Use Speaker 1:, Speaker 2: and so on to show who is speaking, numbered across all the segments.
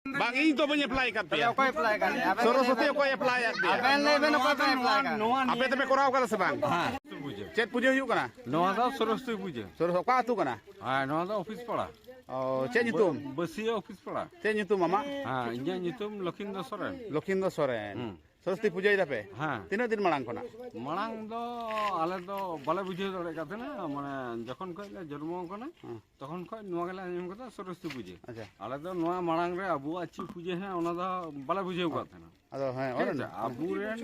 Speaker 1: Bang ini to punya apply kat dia.
Speaker 2: Okoy apply kan.
Speaker 1: Sorosoti okoy apply at dia.
Speaker 2: Aben leben okoy apply kan.
Speaker 1: Ape tepe korau kata sebang. Chet puja yuk kana.
Speaker 3: Noa da Sorosoti puja.
Speaker 1: Soros oka tu kana.
Speaker 3: Ah, noa da office pala.
Speaker 1: Oh, chet nyutum.
Speaker 3: Basia office pala.
Speaker 1: Chet nyutum mama.
Speaker 3: Ah, inya nyutum Lokhindo Soren.
Speaker 1: Lokhindo Soren. Sorosoti puja ida pe.
Speaker 3: Ha.
Speaker 1: Tino din malang kona.
Speaker 3: Malang do ale do bale bujhe dore kathe na mane jokhon koi le jormo kana tokhon koi noa gela anjom kata Sorosoti puja.
Speaker 1: Acha.
Speaker 3: Ale do noa malang re abu achi puja he ona da bale bujhe kathe na.
Speaker 1: Ado hai oren.
Speaker 3: Abu ren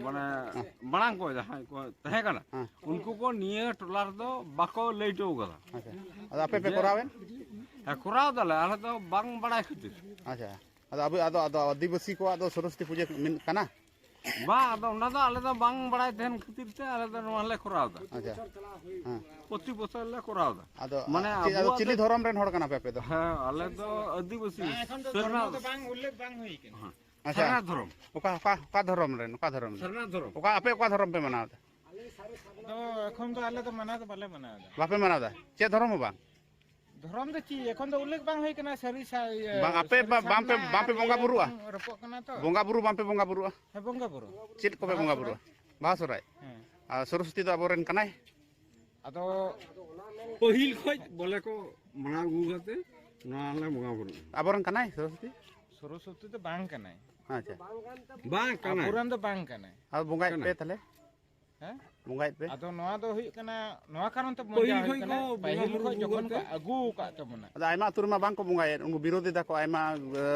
Speaker 3: mane malang ko jahan ko tahe kana. Unku ko niye tolar do bako leito kata.
Speaker 1: Acha. Ado ape pe korawen?
Speaker 3: Korao dale ale do bang badai khatir.
Speaker 1: Acha. Ado adivasi ko ado Sorosoti puja kana.
Speaker 3: Ba ado onda do ale do bang badai ten khatir te ale do noa le korao da.
Speaker 1: Acha. Ha.
Speaker 3: Poti bosar le korao da.
Speaker 1: Ado
Speaker 3: Mane
Speaker 1: ado chili dhorom ren hor kana pe do.
Speaker 3: Ha ale do adivasi sarna
Speaker 2: bang ulle bang hoy kan.
Speaker 3: sarna dhorom
Speaker 1: Oka dhorom ren, oka dhorom.
Speaker 3: sarna dhorom
Speaker 1: Oka dhorom pe manao da.
Speaker 2: তো এখন তো আলে তো মানা তো ভালো মানা
Speaker 1: Bape manao da. Che dhorom bang.
Speaker 2: ধরম তো কি এখন তো উল্লেখ বাং হই কেনা সারি
Speaker 1: Bang ape bampe bonga buru ah.
Speaker 2: রপক কেনা তো
Speaker 1: Bonga buru bampe bonga buru ah.
Speaker 2: হে বঙ্গা পুরো
Speaker 1: Cit ko pe bonga buru. Bahas orai.
Speaker 2: হ্যাঁ
Speaker 1: Sorosoti do aboren kanai.
Speaker 2: আদো
Speaker 3: pohil khoj bole ko mana gu gate na le monga buru
Speaker 1: Aboren kanai Sorosoti.
Speaker 2: Saraswati তো বাং কেনাই
Speaker 1: Acha.
Speaker 3: bang kana
Speaker 2: পুরান তো বাং কেনাই
Speaker 1: Ado bongai pe tale.
Speaker 2: হ্যাঁ
Speaker 1: Bongai pe.
Speaker 2: আদো নোয়া তো হই কেনা নোয়া কারণ তো
Speaker 3: Pohil
Speaker 2: মজা হই
Speaker 3: khoj
Speaker 2: কেনা
Speaker 3: ko
Speaker 2: পাহিল
Speaker 3: bongaburu
Speaker 2: খoj যখন
Speaker 3: gugat
Speaker 2: আগু কা তো মনা
Speaker 1: Ado aima atur ma bang ko bongai ungu birodi da ko aima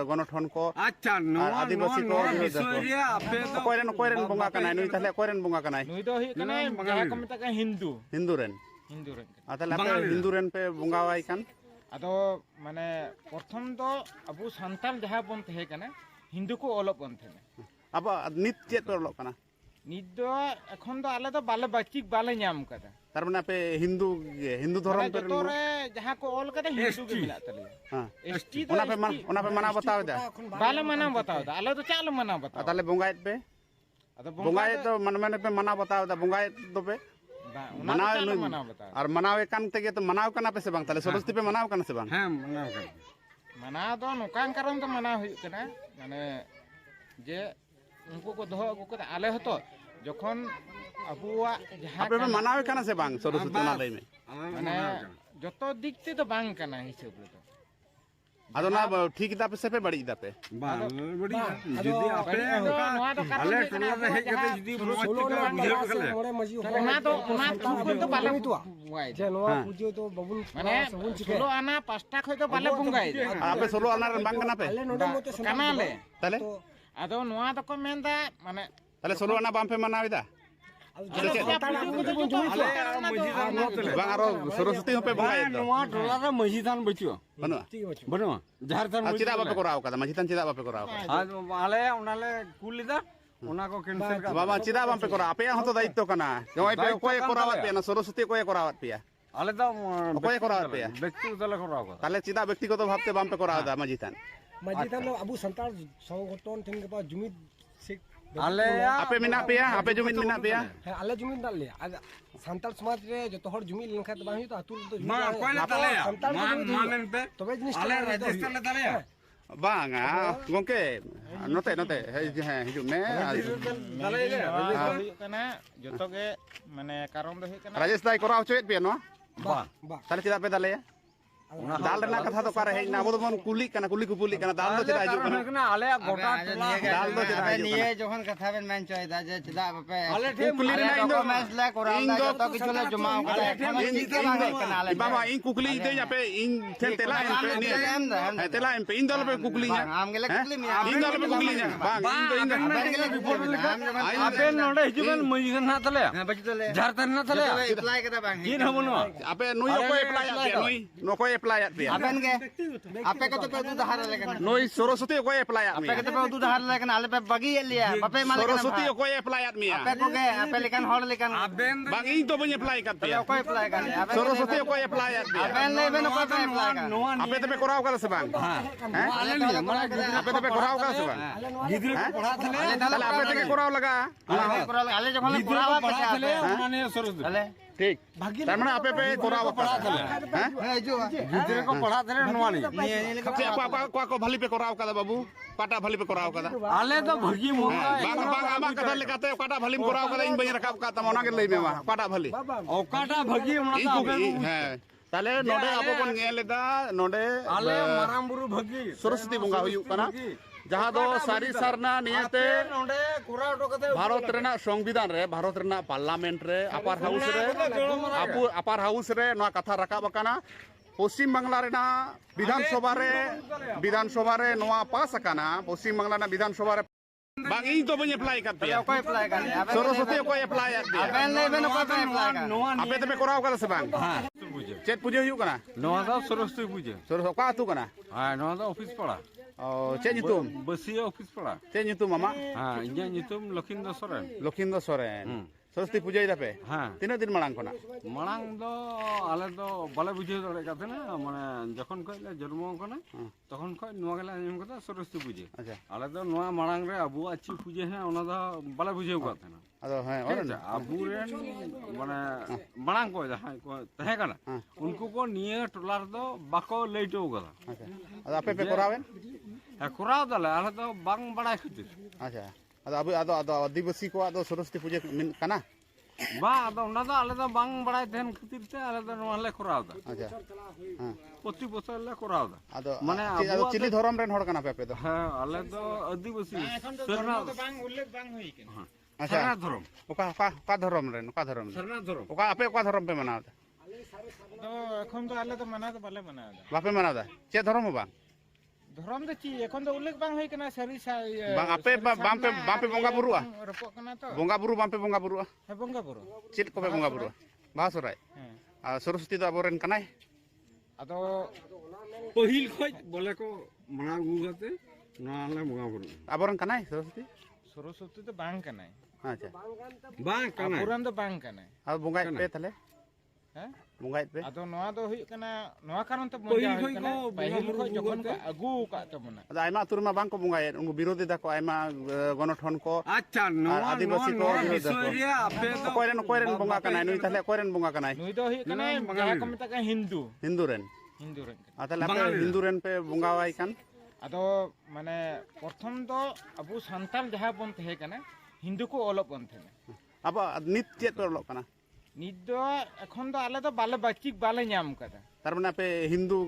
Speaker 1: gonothon ko.
Speaker 3: acha no
Speaker 1: Adivasi ko
Speaker 3: bisoy re ape do
Speaker 1: Koiren bonga kanai nui tale koiren bonga kanai.
Speaker 2: নুই তো হই কেনা যাহা কো মেতা হিন্দু
Speaker 1: Hindu ren.
Speaker 2: হিন্দু রেন
Speaker 1: Atale ape Hindu ren pe bonga wai kan.
Speaker 2: আদো মানে প্রথম তো আবু সান্তাল যাহা বন তেহে কেনা হিন্দু কো অলপ বন থেনে
Speaker 1: Apa nit chet pe olok kana.
Speaker 2: নিদ do এখন তো আলে তো বালে বাচিক বালে ñam কাদা
Speaker 1: Tar mane ape Hindu dhorom pe.
Speaker 2: তোরে যাহা কো অল কাদা হিন্দু কে মিলা তলে
Speaker 1: Ha.
Speaker 2: এসটি তো
Speaker 1: Ona pe mana batao da.
Speaker 2: বালে মানা বাতাও দা আলে তো চাল মানা বাতাও
Speaker 1: Atale bongai pe.
Speaker 2: আদো
Speaker 1: Bongai to mana pe mana batao da bongai do pe.
Speaker 2: ওনা চাল মানা বাতাও
Speaker 1: Ar manawe kan tege to manaw kana pe se bang tale Sorosoti pe manaw kana se bang.
Speaker 3: ha mana kan
Speaker 2: মানা তো নকান কারণ তো মানা হই কেনা মানে যে উনকু কো দহ আগু কাদা আলে হতো যখন আবুয়া যাহা
Speaker 1: Ape pe manawe kana se bang Sorosoti na lai me.
Speaker 2: মানে যত দিক তে তো বাং কানা হিসাব রে তো
Speaker 1: Ado na thik da pe se pe badi da pe.
Speaker 3: ba badi jodi ape
Speaker 2: নোয়া তো কারণ
Speaker 3: ale tola re hej kate jodi moj tika bujhe kale
Speaker 2: ওনা তো তো বালে বুয়াই
Speaker 4: যে নোয়া পুজো তো বাবুন
Speaker 2: মানে ষোলো আনা পাঁচটা হয়তো পালে বুঙ্গাই
Speaker 1: Ape solo anar bang kana pe.
Speaker 4: আলে নোডে মতে
Speaker 2: কানালে
Speaker 1: Tale
Speaker 2: আদো নোয়া তো কো মেন্দা মানে
Speaker 1: tale solo ana bang pe manawe da. Bang aro Sorosoti hope bongai do.
Speaker 3: noa tola re majidan bachio
Speaker 1: Banu.
Speaker 3: bano jahar tan
Speaker 1: Cida bape korau kada majitan cida bape korau.
Speaker 3: ale onale kulida ona ko cancel ka
Speaker 1: Baba cida bang pe korau ape yang hoto daitto kana. Jawai pe koy korawat pe na Sorosoti koy korawat pe ya.
Speaker 3: ale da
Speaker 1: Okoy korawat pe ya.
Speaker 3: ব্যক্তি দলে করাও কথা
Speaker 1: Tale cida ব্যক্তিগত ভাবতে bang pe korau da majitan.
Speaker 4: মাজিদান Abu Santal সংগঠন থেকে পা জুমিত Sheikh
Speaker 3: ale
Speaker 1: Ape mina pe ya, ape jumin mina pe ya.
Speaker 4: হ্যাঁ আলে জুমিত ডালে সান্তাল সমাজ রে যত হর জুমিত লেখা তো বাহি তো আতুর তো
Speaker 3: ma koila tale
Speaker 4: Santal
Speaker 3: manen pe
Speaker 4: তবে জিনিসটা
Speaker 3: ale register le tale
Speaker 1: Bang gongke note hijau me.
Speaker 2: হই কানা যত গে মানে কারণ দো হই কানা
Speaker 1: Rajesh dai korau coet pe no.
Speaker 3: ba
Speaker 4: বা
Speaker 1: Tale cida pe dale ya. Dal rena katha to kare hejna abo mon kuli kana kuli kupuli kana dal do cida hiju kana.
Speaker 3: kana ale gota tola
Speaker 1: Dal do cida hiju
Speaker 2: নিয়ে
Speaker 1: kana.
Speaker 2: যখন কথা Ben মান চয় দা যে চিদা বাপে
Speaker 3: ale the
Speaker 1: Kukuli rena indo.
Speaker 2: লে করা দা যত কিছু লে জমা করে
Speaker 1: Baba in kukuli ide ya pe in tela en pe ni. Tela en pe in dal pe kukuli nya.
Speaker 2: আম গেলে কুকলি মি
Speaker 1: In dal pe kukuli nya. Bang in
Speaker 2: গেলে রিপোর্ট লিখা
Speaker 3: ape node hijuban majidan na tale
Speaker 2: বাজিতলে
Speaker 3: jahar tan na tale
Speaker 2: apply কথা বাং
Speaker 3: kin hono
Speaker 1: ape nui ko apply ya pe nui no ko apply ya pe.
Speaker 2: আবেন গে আপে কত pay দু ধার লেকেন
Speaker 1: Nui Sorosoti ko apply ya
Speaker 2: আপে
Speaker 1: me.
Speaker 2: কত pay দু ধার লেকেন আলে পে বাগি লিয়া বাপে মাল
Speaker 1: Sorosoti ko apply ya me.
Speaker 2: আপে কো গে আপে লেকেন হড় লেকেন
Speaker 3: aben
Speaker 1: Bang in to punya apply kat pe.
Speaker 2: Co apply কান আপে
Speaker 1: Sorosoti ko apply ya pe.
Speaker 2: আপে লেবেন কো এপ্লাই কান
Speaker 3: noa
Speaker 1: Ape tepe korau kala se bang.
Speaker 3: ale ni mana
Speaker 1: Ape tepe korau kala se bang.
Speaker 3: gidre ko padha thale
Speaker 1: Tale ape teke korau laga.
Speaker 2: আলে যখন পড়াবা
Speaker 3: padha thale ona ne sorosoti
Speaker 2: আলে
Speaker 1: ठीक
Speaker 4: भागी
Speaker 1: तार माने आपे पे कोराव kada
Speaker 3: गिद्रे को पढ़ा थे नोआ नहीं
Speaker 1: को को भली पे कोराव kada बाबू काटा भली पे कोराव kada
Speaker 3: आले तो भगी मोका
Speaker 1: bang bang ama kata lekate काटा भली में कोराव kada इन बई रकाब का तम ओना के लई में काटा भली
Speaker 3: औकाटा भगी
Speaker 1: इन कुकली हैं ताले नोडे आपो बन गेलेदा नोडे
Speaker 3: आले माराम बुरु भगी
Speaker 1: सरस्वती बंगा हुयु kana जहाँ दो सारी सरना नियते
Speaker 3: नोडे कोरा टोकते
Speaker 1: भारत रेना संविधान रे भारत रेना पार्लियामेंट रे अपार हाउस रे आपु अपार हाउस रे नोआ कथा रकाब अकाना पश्चिम बांग्ला रेना विधानसभा रे नोआ पास अकाना पश्चिम बांग्ला ना विधानसभा रे बांग इन तो बने अप्लाई कर दिया
Speaker 4: कोई अप्लाई कर
Speaker 1: सरस्वती को अप्लाई कर दिया
Speaker 4: अबेन ले बेन को अप्लाई कर
Speaker 1: आपे तबे कोराव kada se bang चेत पूजे हुयु kana
Speaker 3: नोआ तो सरस्वती पूजे
Speaker 1: सरस्वती का तू kana
Speaker 3: हां नोआ तो ऑफिस पड़ा
Speaker 1: ओ चेत nyutum
Speaker 3: बसिया ऑफिस पड़ा
Speaker 1: चेत nyutum mama
Speaker 3: हां इnya nyutum लखिंदर सोरेन
Speaker 1: लखिंदर सोरेन सरस्वती पूजा दापे
Speaker 3: हां
Speaker 1: तीन दिन मांग कोना
Speaker 3: मांग दो आले तो बाले बुझे दड़े काथे ना माने जखन कइले जन्म कोना तखन कय नोआ गेला नियम कथा सरस्वती पूजे
Speaker 1: अच्छा
Speaker 3: आले तो नोआ मांग रे अबु अच्छी पूजे है ओना दा बाले बुझे काथे ना
Speaker 1: अदो हां और
Speaker 3: अबु रेन माने मांग को जहां को तहे काना उनको को निये टोलार दो बाको लेटो कदा
Speaker 1: अच्छा अदो आपे पे कोरावेन
Speaker 3: कोराव दले आले तो बांग बड़ाय खतिर
Speaker 1: अच्छा अदो अदो आदिवासी को अदो सरस्वती पूजा kana
Speaker 3: बा अदो ओना दा आले तो बांग बड़ाय देन खतिर ते आले तो नोआ ले कोराव दा
Speaker 1: अच्छा हां
Speaker 3: प्रति बছর ले कोराव दा
Speaker 1: अदो
Speaker 3: माने
Speaker 1: अदो चिली धरम रेन हड़ kana पे तो
Speaker 3: हां आले तो आदिवासी सरना
Speaker 2: बांग उल्लेख बांग होई के
Speaker 1: अच्छा
Speaker 3: सरना धरम
Speaker 1: का धरम रेन
Speaker 3: सरना धरम
Speaker 1: ओका आपे का धरम पे मनाव
Speaker 2: तो এখন তো আলে তো মানা তো বালে মানা
Speaker 1: बापे मनाव चे धरम बा
Speaker 2: ধরম তো কি এখন তো উল্লেখ বাং হই কেনা সারি
Speaker 1: bang ape bampe bonga burua
Speaker 2: রপক কেনা তো
Speaker 1: bonga buru bampe bonga burua
Speaker 2: হে বঙ্গা পুরো
Speaker 1: chit ko pe bonga burua bahas orai Saraswati तो aboren kanai
Speaker 2: আদো
Speaker 3: पहिल खय बोले को मना गुगाते नाले मुगा बुरु
Speaker 1: aboren kanai सरस्वती
Speaker 2: সরস্বতী তো বাং কেনাই
Speaker 1: अच्छा
Speaker 3: बां कना
Speaker 2: পুরান তো বাং কেনাই
Speaker 1: अब bonga पे thale
Speaker 2: হ্যাঁ
Speaker 1: bonga पे
Speaker 2: আদো নোয়া তো হই কেনা নোয়া কারণ তো মজা হই কেনা পাহিল কো যখন কো আগু কা তো মনা
Speaker 1: ada aima tur ma bang ko bonga ungu birodi da ko aima gonothon ko
Speaker 3: अच्छा नोआ
Speaker 1: आदिवासी को
Speaker 3: विषय आपे तो
Speaker 1: koiren bonga kanai nui thale koiren bonga kanai
Speaker 2: নুই তো হই কেনা যা কো মেতা কা Hindu
Speaker 1: hindu ren atale ape hindu ren pe bonga wai kan
Speaker 2: আদো মানে প্রথম তো আবু সান্তাল যাহা বন হে কেনা হিন্দু কো অলপ বন the
Speaker 1: apa nit chet pe olok kana
Speaker 2: নিদ দো এখন তো আলে তো বালে বাচিক বালে ñam কাদা
Speaker 1: tar mane ape hindu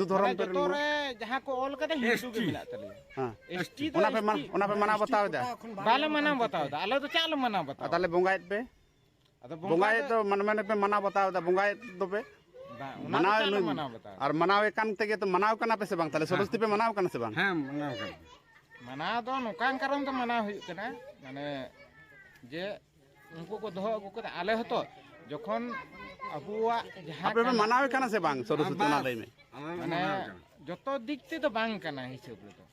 Speaker 1: dhorom pe
Speaker 2: তোরে যাহা কো অল কাদা হিন্দু কে মিলা তলে
Speaker 1: हां
Speaker 2: এসটি তো
Speaker 1: ona pe mana bataw da
Speaker 2: বালে মানা বাতাও দা আলে তো চাল মানা বাতাও
Speaker 1: atale bonga pe
Speaker 2: আদো
Speaker 1: bonga to mane pe mana bataw da bonga do pe
Speaker 2: মানা মানা বাতাও
Speaker 1: আর manawe kan tege to manaw kana pe se bang tale Saraswati पे manaw kana se bang
Speaker 3: हां मना कर
Speaker 2: মানা তো নকাং কারণ তো মানা হই কেনা মানে যে উনকো কো দহ কো আলে হতো যখন আবুয়া যাহা
Speaker 1: ape pe manaw kana se bang Saraswati na dai me
Speaker 2: মানে যত দিক তে তো বাং কানা হিসাব রে তো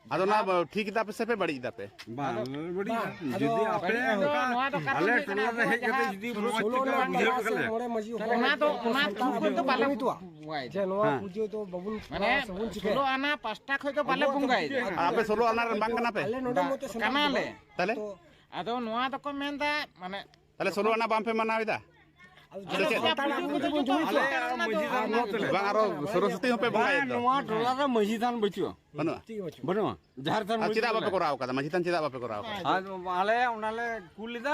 Speaker 1: ado na ठीक da pe se pe badi da pe
Speaker 3: बा बड़ी जदी आपे
Speaker 2: নোয়া তো কারণ
Speaker 3: आले
Speaker 2: হই কেনা
Speaker 3: टोला रे हेज जदी मोच के बुझे कले
Speaker 4: मोरे मजी
Speaker 2: ওনা তো তো বালে বুয়াই
Speaker 4: जे नोआ पूजियो तो बबुन
Speaker 2: মানে ষোলো আনা পাঁচটা হয়তো বালে বুঙ্গাই
Speaker 1: ape solo anar bang kana pe
Speaker 4: ale नोडे मते
Speaker 2: কানালে
Speaker 1: tale
Speaker 2: আদো নোয়া তো কো মেন্দা মানে
Speaker 1: tale solo ana bang pe manaw da bang aro Saraswati ho pe bonga do
Speaker 3: नोआ टोला रे मजीदान बचियो
Speaker 1: banu
Speaker 3: बनो Jharkhand
Speaker 1: chida bape koraw kada majitan chida bape koraw
Speaker 3: आज आले उनाले कुलिदा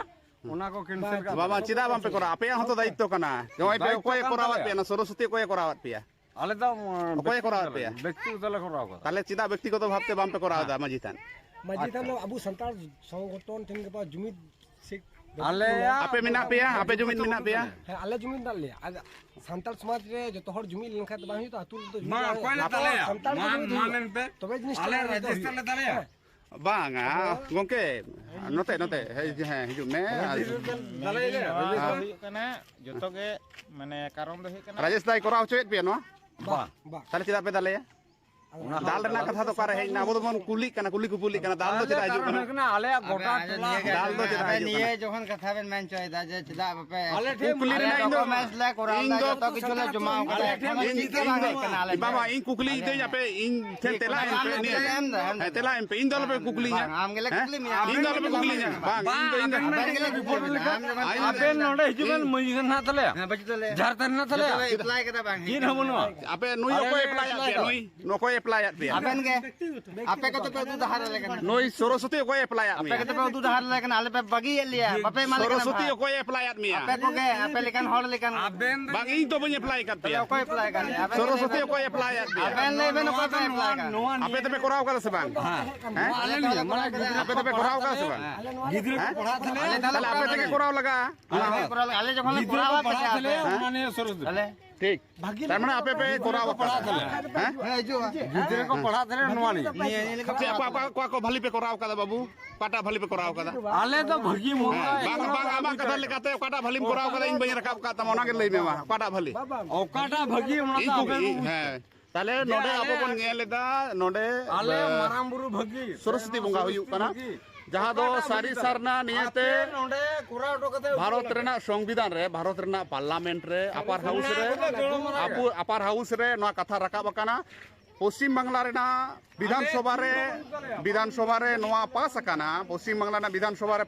Speaker 3: उना को कैंसिल कर
Speaker 1: baba chida bang pe koraw ape yang hoto daitto kana joi pe koy korawat pe na Saraswati koy korawat pe
Speaker 3: आले तो
Speaker 1: koy korawat pe
Speaker 3: व्यक्ति तले कराव का
Speaker 1: tale chida ব্যক্তিগত ভাবতে bang pe koraw da majitan
Speaker 4: majitan lo abu santal সংগঠন থেকে পা জুমিত সে
Speaker 3: आले
Speaker 1: ape mina pe ape jumin mina pe
Speaker 4: হ্যাঁ আলে জুমিত দালে সান্তাল সমাজ রে যত হর জুমিত লেখা তো বাহি তো আতুল তো
Speaker 3: मा कोइला तले मानन पे
Speaker 4: তবে জিনিস
Speaker 3: आले रजिस्टर ले तले
Speaker 1: bang gongke note hijau me
Speaker 3: तले ले
Speaker 2: হই কেনা যত গে মানে কারণ তো হই কেনা
Speaker 1: rajesh dai koraw choet pe no
Speaker 3: बा
Speaker 4: বা
Speaker 1: tale chida pe dale ya दाल रना कथा तो करे हेना अब बन कुली कना कुली कुपुली कना दाल तो चेदा हिजुग कना
Speaker 3: आले गोटा टोला
Speaker 1: दाल तो चेदा हिजुग
Speaker 5: निये जोखन कथा बेन मेन चोयदा जे चेदा बापे
Speaker 3: आले ठे
Speaker 1: कुली रना इन
Speaker 5: डॉक्यूमेंट्स ले कोराल दा तो किछु ले जमा करे
Speaker 1: बाबा इन कुकली दे पे इन तेला पे तेला पे इन दल पे कुकली
Speaker 5: आम गेले कुकली में
Speaker 1: इन दल पे कुकली बांग इन
Speaker 3: रिपोर्ट लिखा आपे नोडे हिजुगन मजिगन ना तले
Speaker 5: बचतले
Speaker 3: झारखंड ना तले
Speaker 5: अप्लाई कदा बांग
Speaker 3: जिन हमनो
Speaker 1: आपे नुई को अप्लाई पे नुई नो को अप्लाई पे
Speaker 5: आबेन के आपे को तो पे दूध हार लेकिन
Speaker 1: नुई सरस्वती को अप्लाई
Speaker 5: आपे को तो पे दूध हार लेकिन आले पे बगी लिया बापे मालिक
Speaker 1: सरस्वती को अप्लाई मिया
Speaker 5: आपे को के आपे लेकिन हॉल लेकिन
Speaker 1: बांग इन तो बन अप्लाई कर पे
Speaker 5: कोई अप्लाई कर
Speaker 1: सरस्वती को अप्लाई पे
Speaker 5: आबेन ले बेन को अप्लाई कर
Speaker 1: आपे तो पे कराव कर से बांग हैं
Speaker 3: आले नहीं माने
Speaker 1: आपे तो पे कराव कर से बांग
Speaker 3: गिदरे को पढ़ा थले
Speaker 1: ताले आपे तो के कराव लगा
Speaker 5: कोराल आले जोखन कोरावा
Speaker 3: पढ़ा
Speaker 5: पे
Speaker 3: थले माने सरस्वती
Speaker 5: आले
Speaker 1: ठीक तार माने आपे पे कराव हैं
Speaker 5: हे जो
Speaker 3: गिदरे को पढ़ा थले नवानी
Speaker 1: क्या को भली पे कराव का बाबू काटा भली पे कराव का
Speaker 3: आले तो भगी मोगा
Speaker 1: बांग बांग आमा कथा लेकाते काटा भली में कराव का इन बन रखाब का तमोना के लई में वा काटा भली
Speaker 3: औकाटा भगी
Speaker 1: इन कुकी हैं ताले नोडे आपो बन गेलेदा नोडे
Speaker 3: आले मारामबुरु भगी
Speaker 1: सरस्वती बंगा हुयु कना जहां दो सारी सरना नियते
Speaker 3: नोडे कुरा टोकते
Speaker 1: भारत रेना संविधान रे भारत रेना पार्लियामेंट रे अपार हाउस रे नोआ कथा रकाब अकाना पश्चिम बांग्ला रेना विधानसभा रे नोआ पास अकाना पश्चिम बांग्ला ना विधानसभा रे